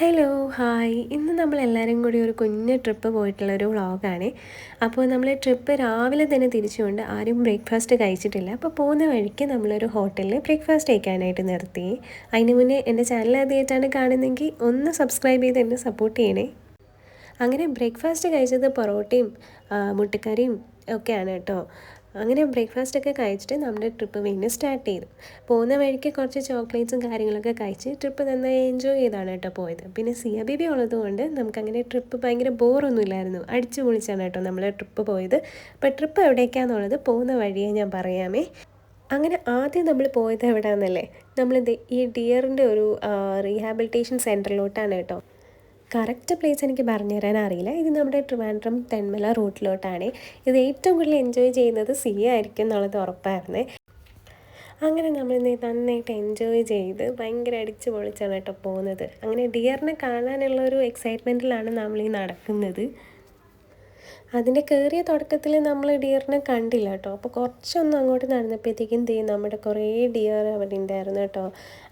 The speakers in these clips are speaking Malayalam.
ഹലോ ഹായ് ഇന്ന് നമ്മളെല്ലാവരും കൂടി ഒരു കുഞ്ഞ് ട്രിപ്പ് പോയിട്ടുള്ളൊരു വ്ളോഗാണ്. അപ്പോൾ നമ്മൾ ട്രിപ്പ് രാവിലെ തന്നെ തിരിച്ചുകൊണ്ട് ആരും ബ്രേക്ക്ഫാസ്റ്റ് കഴിച്ചിട്ടില്ല. അപ്പോൾ പോകുന്ന വഴിക്ക് നമ്മളൊരു ഹോട്ടലിൽ ബ്രേക്ക്ഫാസ്റ്റ് കഴിക്കാനായിട്ട് നിർത്തി. അതിന് മുന്നേ എൻ്റെ ചാനൽ ആദ്യമായിട്ടാണ് കാണുന്നതെങ്കിൽ ഒന്ന് സബ്സ്ക്രൈബ് ചെയ്ത് എന്നെ സപ്പോർട്ട് ചെയ്യണേ. അങ്ങനെ ബ്രേക്ക്ഫാസ്റ്റ് കഴിച്ചത് പൊറോട്ടയും മുട്ടക്കറിയും ഒക്കെയാണ് കേട്ടോ. അങ്ങനെ ബ്രേക്ക്ഫാസ്റ്റൊക്കെ കഴിച്ചിട്ട് നമ്മുടെ ട്രിപ്പ് വീണ്ടും സ്റ്റാർട്ട് ചെയ്തു. പോകുന്ന വഴിക്ക് കുറച്ച് ചോക്ലേറ്റ്സും കാര്യങ്ങളൊക്കെ കഴിച്ച് ട്രിപ്പ് നന്നായി എൻജോയ് ചെയ്താണ് കേട്ടോ പോയത്. പിന്നെ സിയ ബേബി ഉള്ളതുകൊണ്ട് നമുക്കങ്ങനെ ട്രിപ്പ് ഭയങ്കര ബോറൊന്നും ഇല്ലായിരുന്നു. അടിച്ചു പൊളിച്ചാണ് കേട്ടോ നമ്മൾ ട്രിപ്പ് പോയത്. അപ്പോൾ ട്രിപ്പ് എവിടേക്കാണെന്നുള്ളത് പോകുന്ന വഴിയെ ഞാൻ പറയാമേ. അങ്ങനെ ആദ്യം നമ്മൾ പോയത് എവിടെയാണെന്നല്ലേ, നമ്മളിത് ഈ ഡിയറിൻ്റെ ഒരു റീഹാബിലിറ്റേഷൻ സെൻറ്ററിലോട്ടാണ് കേട്ടോ. കറക്റ്റ് പ്ലേസ് എനിക്ക് പറഞ്ഞു തരാൻ അറിയില്ല. ഇത് നമ്മുടെ ട്രിവാൻഡ്രം തെന്മല റൂട്ടിലോട്ടാണ്. ഇത് ഏറ്റവും കൂടുതൽ എൻജോയ് ചെയ്യുന്നത് സിയ ആയിരിക്കും എന്നുള്ളത് ഉറപ്പായിരുന്നേ. അങ്ങനെ നമ്മൾ നന്നായിട്ട് എൻജോയ് ചെയ്ത് ഭയങ്കര അടിച്ച് പൊളിച്ചാണ് കേട്ടോ പോകുന്നത്. അങ്ങനെ ഡിയറിനെ കാണാനുള്ള ഒരു എക്സൈറ്റ്മെൻറ്റിലാണ് നമ്മൾ ഈ നടക്കുന്നത്. അതിൻ്റെ കയറിയ തുടക്കത്തിൽ നമ്മൾ ഡിയറിനെ കണ്ടില്ല കേട്ടോ. അപ്പോൾ കുറച്ചൊന്നും അങ്ങോട്ട് നടന്നപ്പോഴത്തേക്കും നമ്മുടെ കുറേ ഡിയർ അവിടെ ഉണ്ടായിരുന്നു കേട്ടോ.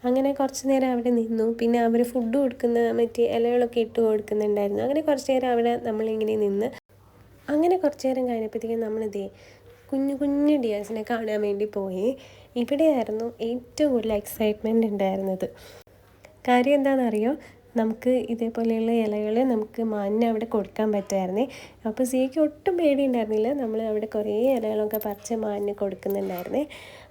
അങ്ങനെ കുറച്ച് നേരം അവിടെ നിന്നു. പിന്നെ അവർ ഫുഡ് കൊടുക്കുന്ന മറ്റേ ഇലകളൊക്കെ ഇട്ട് കൊടുക്കുന്നുണ്ടായിരുന്നു. അങ്ങനെ കുറച്ച് നേരം അവിടെ നമ്മളിങ്ങനെ നിന്ന്. അങ്ങനെ കുറച്ച് നേരം കഴിഞ്ഞപ്പോഴത്തേക്കും കുഞ്ഞു കുഞ്ഞു ഡിയേഴ്സിനെ കാണാൻ വേണ്ടി പോയി. ഇവിടെയായിരുന്നു ഏറ്റവും കൂടുതൽ എക്സൈറ്റ്മെൻറ്റ് ഉണ്ടായിരുന്നത്. കാര്യം എന്താണെന്നറിയോ, നമുക്ക് ഇതേപോലെയുള്ള ഇലകൾ നമുക്ക് മാനിന് അവിടെ കൊടുക്കാൻ പറ്റുമായിരുന്നേ. അപ്പോൾ സിക്ക് ഒട്ടും പേടി ഉണ്ടായിരുന്നില്ല. നമ്മൾ അവിടെ കുറേ ഇലകളൊക്കെ പറിച്ച് മാനിന് കൊടുക്കുന്നുണ്ടായിരുന്നേ.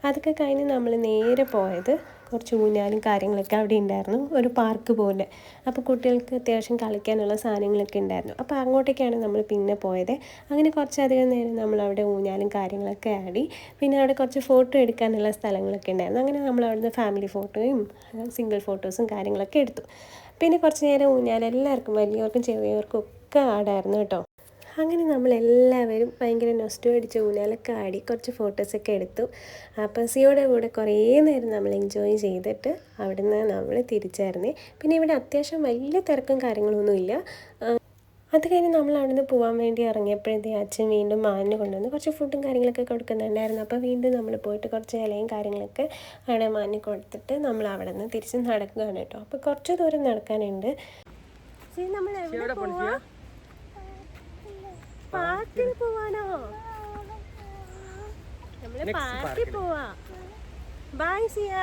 അതൊക്കെ കഴിഞ്ഞ് നമ്മൾ നേരെ പോയത് കുറച്ച് ഊഞ്ഞാലും കാര്യങ്ങളൊക്കെ അവിടെ ഉണ്ടായിരുന്നു, ഒരു പാർക്ക് പോലെ. അപ്പോൾ കുട്ടികൾക്ക് അത്യാവശ്യം കളിക്കാനുള്ള സാധനങ്ങളൊക്കെ ഉണ്ടായിരുന്നു. അപ്പോൾ അങ്ങോട്ടേക്കാണ് നമ്മൾ പിന്നെ പോയത്. അങ്ങനെ കുറച്ചധികം നേരം നമ്മളവിടെ ഊഞ്ഞാലും കാര്യങ്ങളൊക്കെ ആടി. പിന്നെ അവിടെ കുറച്ച് ഫോട്ടോ എടുക്കാനുള്ള സ്ഥലങ്ങളൊക്കെ ഉണ്ടായിരുന്നു. അങ്ങനെ നമ്മൾ അവിടുന്ന് ഫാമിലി ഫോട്ടോയും സിംഗിൾ ഫോട്ടോസും കാര്യങ്ങളൊക്കെ എടുത്തു. പിന്നെ കുറച്ച് നേരം ഊഞ്ഞാൽ എല്ലാവർക്കും, വലിയവർക്കും ചെറിയവർക്കും ഒക്കെ ആടായിരുന്നു കേട്ടോ. അങ്ങനെ നമ്മളെല്ലാവരും ഭയങ്കര നൊസ്റ്റു അടിച്ച് ഊഞ്ഞാലൊക്കെ ആടി കുറച്ച് ഫോട്ടോസൊക്കെ എടുത്തു. അപ്പോൾ സിയോടെ കൂടെ കുറേ നേരം നമ്മൾ എൻജോയ് ചെയ്തിട്ട് അവിടുന്ന് നമ്മൾ തിരിച്ചായിരുന്നേ. പിന്നെ ഇവിടെ അത്യാവശ്യം വലിയ തിരക്കും കാര്യങ്ങളൊന്നുമില്ല. അത് കഴിഞ്ഞ് നമ്മൾ അവിടുന്ന് പോകാൻ വേണ്ടി ഇറങ്ങിയപ്പോഴത്തേക്കും അച്ഛൻ വീണ്ടും മാനിന് കൊണ്ടുവന്ന് കുറച്ച് ഫുഡും കാര്യങ്ങളൊക്കെ കൊടുക്കുന്നുണ്ടായിരുന്നു. അപ്പോൾ വീണ്ടും നമ്മൾ പോയിട്ട് കുറച്ച് ഇലയും കാര്യങ്ങളൊക്കെ അവിടെ മാനിന് കൊടുത്തിട്ട് നമ്മൾ അവിടെ നിന്ന് തിരിച്ച് നടക്കുകയാണ് കേട്ടോ. അപ്പോൾ കുറച്ച് ദൂരം നടക്കാനുണ്ട്. നമ്മൾ എവിടെ പോവാ? പാർക്കിൽ പോവാനോ? നമ്മള് പാർക്കിൽ പോവാ. ബൈ സിയ.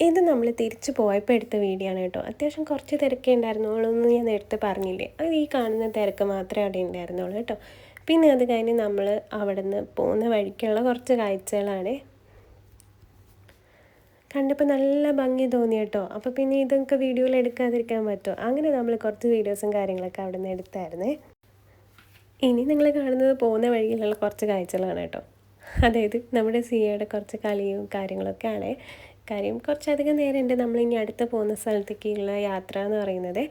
ഇത് നമ്മൾ തിരിച്ച് പോയപ്പോൾ എടുത്ത വീഡിയോ ആണ് കേട്ടോ. അത്യാവശ്യം കുറച്ച് തിരക്കേ ഉണ്ടായിരുന്നുള്ളൂ എന്ന് ഞാൻ നേരത്തെ പറഞ്ഞില്ലേ. അത് ഈ കാണുന്ന തിരക്ക് മാത്രമേ അവിടെ ഉണ്ടായിരുന്നുള്ളൂ കേട്ടോ. പിന്നെ അത് കഴിഞ്ഞ് നമ്മൾ അവിടെ നിന്ന് പോകുന്ന വഴിക്കുള്ള കുറച്ച് കാഴ്ചകളാണ് കണ്ടപ്പോൾ നല്ല ഭംഗി തോന്നി കേട്ടോ. അപ്പോൾ പിന്നെ ഇതൊക്കെ വീഡിയോയിൽ എടുക്കാതിരിക്കാൻ പറ്റുമോ? അങ്ങനെ നമ്മൾ കുറച്ച് വീഡിയോസും കാര്യങ്ങളൊക്കെ അവിടെ നിന്ന് എടുത്തായിരുന്നേ. ഇനി നിങ്ങൾ കാണുന്നത് പോകുന്ന വഴിയിലുള്ള കുറച്ച് കാഴ്ചകളാണ് കേട്ടോ. അതായത് നമ്മുടെ സിയയുടെ കുറച്ച് കളിയും കാര്യങ്ങളൊക്കെ ആണ്. കാര്യം കുറച്ചധികം നേരമുണ്ട് നമ്മളിനി അടുത്ത് പോകുന്ന സ്ഥലത്തേക്കുള്ള യാത്ര എന്ന് പറയുന്നത്.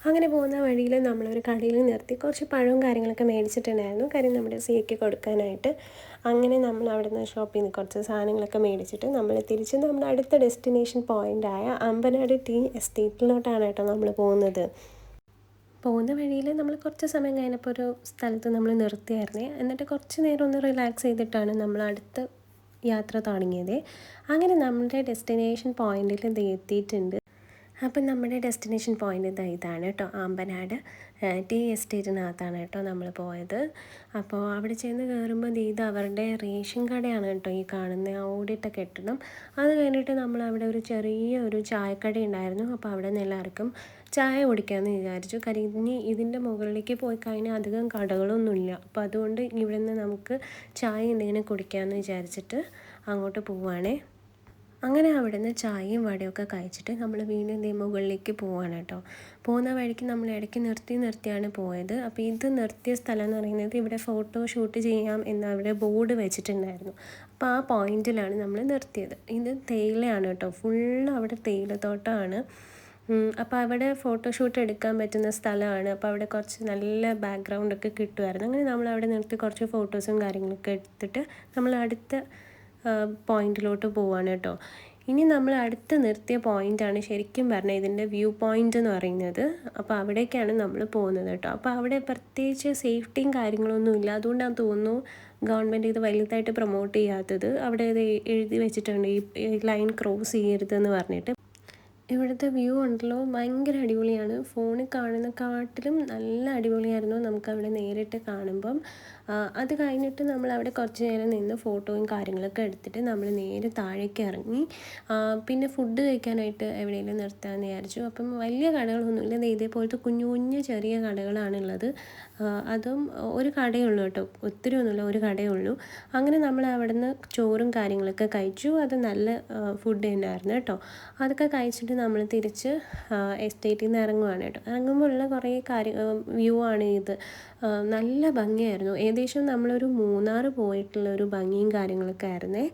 അങ്ങനെ പോകുന്ന വഴിയിൽ നമ്മളൊരു കടയിൽ നിർത്തി കുറച്ച് പഴവും കാര്യങ്ങളൊക്കെ മേടിച്ചിട്ടുണ്ടായിരുന്നു. കാര്യം നമ്മുടെ സിയയ്ക്ക് കൊടുക്കാനായിട്ട്. അങ്ങനെ നമ്മൾ അവിടെ നിന്ന് ഷോപ്പിൽ നിന്ന് കുറച്ച് സാധനങ്ങളൊക്കെ മേടിച്ചിട്ട് നമ്മൾ തിരിച്ച് നമ്മുടെ അടുത്ത ഡെസ്റ്റിനേഷൻ പോയിൻ്റായ അമ്പനാട് ടീ എസ്റ്റേറ്റിലോട്ടാണ് കേട്ടോ നമ്മൾ പോകുന്നത്. പോകുന്ന വഴിയിൽ നമ്മൾ കുറച്ച് സമയം കഴിഞ്ഞപ്പോൾ ഒരു സ്ഥലത്ത് നമ്മൾ നിർത്തിയായിരുന്നേ. എന്നിട്ട് കുറച്ച് നേരം ഒന്ന് റിലാക്സ് ചെയ്തിട്ടാണ് നമ്മൾ അടുത്ത യാത്ര തുടങ്ങിയത്. അങ്ങനെ നമ്മുടെ ഡെസ്റ്റിനേഷൻ പോയിന്റിൽ എത്തിയിട്ടുണ്ട്. അപ്പം നമ്മുടെ ഡെസ്റ്റിനേഷൻ പോയിൻ്റ് ഇതാണ് കേട്ടോ, ആമ്പനാട് ടീ എസ്റ്റേറ്റിനകത്താണ് കേട്ടോ നമ്മൾ പോയത്. അപ്പോൾ അവിടെ ചെന്ന് കയറുമ്പോൾ ഇത് അവരുടെ റേഷൻ കടയാണ് കേട്ടോ ഈ കാണുന്ന ഓടിട്ട കെട്ടിടം. അത് കഴിഞ്ഞിട്ട് നമ്മൾ അവിടെ ഒരു ചെറിയ ചായക്കട ഉണ്ടായിരുന്നു. അപ്പോൾ അവിടെ നിന്ന് എല്ലാവർക്കും ചായ കുടിക്കാമെന്ന് വിചാരിച്ചു. കാര്യം ഇനി ഇതിൻ്റെ മുകളിലേക്ക് പോയി കഴിഞ്ഞാൽ അധികം കടകളൊന്നുമില്ല. അപ്പോൾ അതുകൊണ്ട് ഇവിടെ നിന്ന് നമുക്ക് ചായ എന്തെങ്കിലും കുടിക്കാമെന്ന് വിചാരിച്ചിട്ട് അങ്ങോട്ട് പോവുകയാണേ. അങ്ങനെ അവിടെ നിന്ന് ചായയും വടയൊക്കെ കഴിച്ചിട്ട് നമ്മൾ വീണ്ടും മുകളിലേക്ക് പോവാണ് കേട്ടോ. പോകുന്ന വഴിക്ക് നമ്മൾ ഇടയ്ക്ക് നിർത്തിയാണ് പോയത്. അപ്പോൾ ഇത് നിർത്തിയ സ്ഥലം എന്ന് പറയുന്നത് ഇവിടെ ഫോട്ടോ ഷൂട്ട് ചെയ്യാം എന്ന് അവിടെ ബോർഡ് വെച്ചിട്ടുണ്ടായിരുന്നു. അപ്പോൾ ആ പോയിന്റിലാണ് നമ്മൾ നിർത്തിയത്. ഇത് തേയിലയാണ് കേട്ടോ, ഫുള്ള് അവിടെ തേയിലത്തോട്ടമാണ്. അപ്പോൾ അവിടെ ഫോട്ടോഷൂട്ട് എടുക്കാൻ പറ്റുന്ന സ്ഥലമാണ്. അപ്പോൾ അവിടെ കുറച്ച് നല്ല ബാക്ക്ഗ്രൗണ്ടൊക്കെ കിട്ടുമായിരുന്നു. അങ്ങനെ നമ്മൾ അവിടെ നിർത്തി കുറച്ച് ഫോട്ടോസും കാര്യങ്ങളൊക്കെ എടുത്തിട്ട് നമ്മൾ അടുത്ത പോയിന്റിലോട്ട് പോവാണ് കേട്ടോ. ഇനി നമ്മൾ അടുത്ത് നിർത്തിയ പോയിൻ്റാണ് ശരിക്കും പറഞ്ഞാൽ ഇതിൻ്റെ വ്യൂ പോയിൻ്റ് എന്ന് പറയുന്നത്. അപ്പോൾ അവിടേക്കാണ് നമ്മൾ പോകുന്നത് കേട്ടോ. അപ്പോൾ അവിടെ പ്രത്യേകിച്ച് സേഫ്റ്റിയും കാര്യങ്ങളൊന്നും ഇല്ല. അതുകൊണ്ടാണ് തോന്നുന്നു ഗവൺമെൻറ് ഇത് വലുതായിട്ട് പ്രൊമോട്ട് ചെയ്യാത്തത്. അവിടെ ഇത് എഴുതി വെച്ചിട്ടുണ്ട്, ഈ ലൈൻ ക്രോസ് ചെയ്യരുതെന്ന് പറഞ്ഞിട്ട്. ഇവിടുത്തെ വ്യൂ ഉണ്ടല്ലോ ഭയങ്കര അടിപൊളിയാണ്. ഫോണിൽ കാണുന്നേക്കാട്ടിലും നല്ല അടിപൊളിയായിരുന്നു നമുക്കവിടെ നേരിട്ട് കാണുമ്പം. അത് കഴിഞ്ഞിട്ട് നമ്മളവിടെ കുറച്ച് നേരം നിന്ന് ഫോട്ടോയും കാര്യങ്ങളൊക്കെ എടുത്തിട്ട് നമ്മൾ നേരെ താഴേക്ക് ഇറങ്ങി. പിന്നെ ഫുഡ് കഴിക്കാനായിട്ട് എവിടെയെങ്കിലും നിർത്താമെന്ന് വിചാരിച്ചു. അപ്പം വലിയ കടകളൊന്നുമില്ല. ദേ ഇതേപോലത്തെ കുഞ്ഞു കുഞ്ഞു ചെറിയ കടകളാണുള്ളത്. അതും ഒരു കടയേ ഉള്ളൂ കേട്ടോ. ഒത്തിരി ഒന്നുമില്ല, ഒരു കടയേ ഉള്ളൂ. അങ്ങനെ നമ്മൾ അവിടുന്ന് ചോറും കാര്യങ്ങളൊക്കെ കഴിച്ചു. അത് നല്ല ഫുഡ് തന്നെയായിരുന്നു കേട്ടോ. അതൊക്കെ കഴിച്ചിട്ട് നമ്മൾ തിരിച്ച് എസ്റ്റേറ്റിൽ നിന്ന് ഇറങ്ങുവാണ് കേട്ടോ. ഇറങ്ങുമ്പോൾ ഉള്ള കുറേ വ്യൂ ആണ് ഇത്. നല്ല ഭംഗിയായിരുന്നു. ഏകദേശം നമ്മളൊരു മൂന്നാർ പോയിട്ടുള്ള ഒരു ഭംഗിയും കാര്യങ്ങളൊക്കെ ആയിരുന്നേ.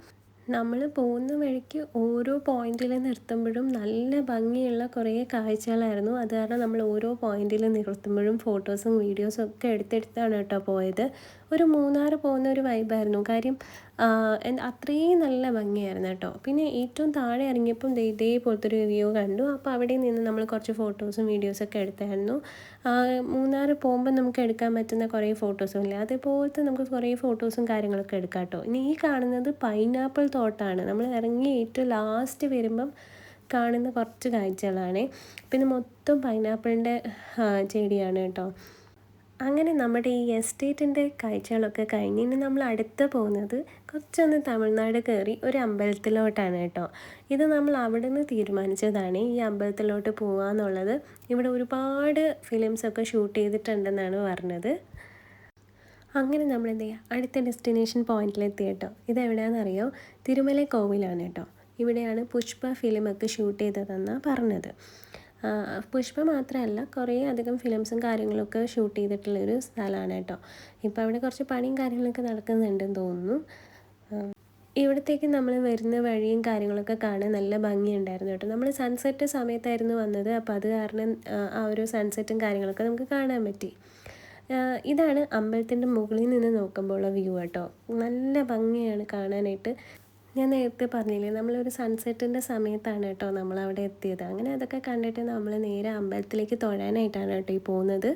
നമ്മൾ പോകുന്ന വഴിക്ക് ഓരോ പോയിന്റിൽ നിർത്തുമ്പോഴും നല്ല ഭംഗിയുള്ള കുറേ കാഴ്ചകളായിരുന്നു. അത് കാരണം നമ്മൾ ഓരോ പോയിന്റിൽ നിർത്തുമ്പോഴും ഫോട്ടോസും വീഡിയോസും ഒക്കെ എടുത്തെടുത്താണ് കേട്ടോ പോയത്. ഒരു മൂന്നാർ പോകുന്ന ഒരു വൈബായിരുന്നു. കാര്യം അത്രയും നല്ല ഭംഗിയായിരുന്നു കേട്ടോ. പിന്നെ ഏറ്റവും താഴെ ഇറങ്ങിയപ്പം ഇതേപോലത്തെ ഒരു വ്യൂ കണ്ടു. അപ്പോൾ അവിടെ നിന്ന് നമ്മൾ കുറച്ച് ഫോട്ടോസും വീഡിയോസൊക്കെ എടുത്തായിരുന്നു. മൂന്നാർ പോകുമ്പോൾ നമുക്ക് എടുക്കാൻ പറ്റുന്ന കുറേ ഫോട്ടോസും ഇല്ല, അതേപോലത്തെ നമുക്ക് കുറേ ഫോട്ടോസും കാര്യങ്ങളൊക്കെ എടുക്കാം കേട്ടോ. ഇനി ഈ കാണുന്നത് പൈനാപ്പിൾ തോട്ടമാണ്. നമ്മൾ ഇറങ്ങി ഏറ്റവും ലാസ്റ്റ് വരുമ്പം കാണുന്ന കുറച്ച് കാഴ്ചകളാണ്. പിന്നെ മൊത്തം പൈനാപ്പിളിൻ്റെ ചെടിയാണ് കേട്ടോ. അങ്ങനെ നമ്മുടെ ഈ എസ്റ്റേറ്റിൻ്റെ കാഴ്ചകളൊക്കെ കഴിഞ്ഞ് ഇനി നമ്മൾ അടുത്ത് പോകുന്നത് കുറച്ചൊന്ന് തമിഴ്നാട് കയറി ഒരു അമ്പലത്തിലോട്ടാണ് കേട്ടോ. ഇത് നമ്മൾ അവിടെ നിന്ന് തീരുമാനിച്ചതാണ് ഈ അമ്പലത്തിലോട്ട് പോകാമെന്നുള്ളത്. ഇവിടെ ഒരുപാട് ഫിലിംസൊക്കെ ഷൂട്ട് ചെയ്തിട്ടുണ്ടെന്നാണ് പറഞ്ഞത്. അങ്ങനെ നമ്മൾ എന്ത് ചെയ്യുക, അടുത്ത ഡെസ്റ്റിനേഷൻ പോയിന്റിലെത്തി കേട്ടോ. ഇതെവിടെയാണെന്നറിയോ? തിരുമല കോവിലാണ് കേട്ടോ. ഇവിടെയാണ് പുഷ്പ ഫിലിമൊക്കെ ഷൂട്ട് ചെയ്തതെന്നാണ് പറഞ്ഞത്. പുഷ്പ മാത്രമല്ല, കുറേ അധികം ഫിലിംസും കാര്യങ്ങളൊക്കെ ഷൂട്ട് ചെയ്തിട്ടുള്ളൊരു സ്ഥലമാണ് കേട്ടോ. ഇപ്പോൾ അവിടെ കുറച്ച് പണിയും കാര്യങ്ങളൊക്കെ നടക്കുന്നുണ്ടെന്ന് തോന്നുന്നു. ഇവിടത്തേക്ക് നമ്മൾ വരുന്ന വഴിയും കാര്യങ്ങളൊക്കെ കാണാൻ നല്ല ഭംഗിയുണ്ടായിരുന്നു കേട്ടോ. നമ്മൾ സൺസെറ്റ് സമയത്തായിരുന്നു വന്നത്. അപ്പോൾ അത് കാരണം ആ ഒരു സൺസെറ്റും കാര്യങ്ങളൊക്കെ നമുക്ക് കാണാൻ പറ്റി. ഇതാണ് അമ്പലത്തിൻ്റെ മുകളിൽ നിന്ന് നോക്കുമ്പോൾ ഉള്ള വ്യൂ കേട്ടോ. നല്ല ഭംഗിയാണ് കാണാനായിട്ട്. ഞാൻ നേരത്തെ പറഞ്ഞില്ലേ, നമ്മളൊരു സൺസെറ്റിൻ്റെ സമയത്താണ് കേട്ടോ നമ്മളവിടെ എത്തിയത്. അങ്ങനെ അതൊക്കെ കണ്ടിട്ട് നമ്മൾ നേരെ അമ്പലത്തിലേക്ക് തൊഴാനായിട്ടാണ് കേട്ടോ ഈ പോകുന്നത്.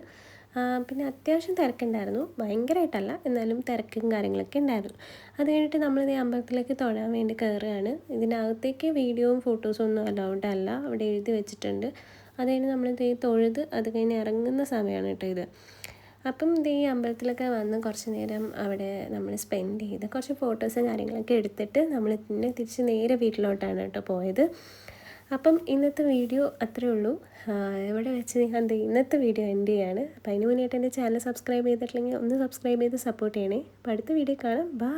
പിന്നെ അത്യാവശ്യം തിരക്കുണ്ടായിരുന്നു, ഭയങ്കരമായിട്ടല്ല, എന്നാലും തിരക്കും കാര്യങ്ങളൊക്കെ ഉണ്ടായിരുന്നു. അത് കഴിഞ്ഞിട്ട് നമ്മൾ ഈ അമ്പലത്തിലേക്ക് തൊഴാൻ വേണ്ടി കയറുകയാണ്. ഇതിനകത്തേക്ക് വീഡിയോയും ഫോട്ടോസും ഒന്നും അലൗഡ് അല്ല, അവിടെ എഴുതി വെച്ചിട്ടുണ്ട്. അത് കഴിഞ്ഞ് നമ്മൾ തൊഴുത് അത് കഴിഞ്ഞ് ഇറങ്ങുന്ന സമയമാണ് കേട്ടോ ഇത്. അപ്പം ഈ അമ്പലത്തിലൊക്കെ വന്ന് കുറച്ച് നേരം അവിടെ നമ്മൾ സ്പെൻഡ് ചെയ്ത് കുറച്ച് ഫോട്ടോസും കാര്യങ്ങളൊക്കെ എടുത്തിട്ട് നമ്മൾ പിന്നെ തിരിച്ച് നേരെ വീട്ടിലോട്ടാണ് കേട്ടോ പോയത്. അപ്പം ഇന്നത്തെ വീഡിയോ അത്രയേ ഉള്ളൂ. ഇവിടെ വെച്ച് ഞാൻ ഇന്നത്തെ വീഡിയോ എൻഡ് ചെയ്യാണ്. അപ്പോൾ അതിന് മുന്നേയായിട്ട് എൻ്റെ ചാനൽ സബ്സ്ക്രൈബ് ചെയ്തിട്ടില്ലെങ്കിൽ ഒന്ന് സബ്സ്ക്രൈബ് ചെയ്ത് സപ്പോർട്ട് ചെയ്യണേ. അപ്പോൾ അടുത്ത വീഡിയോ കാണാം. ബൈ.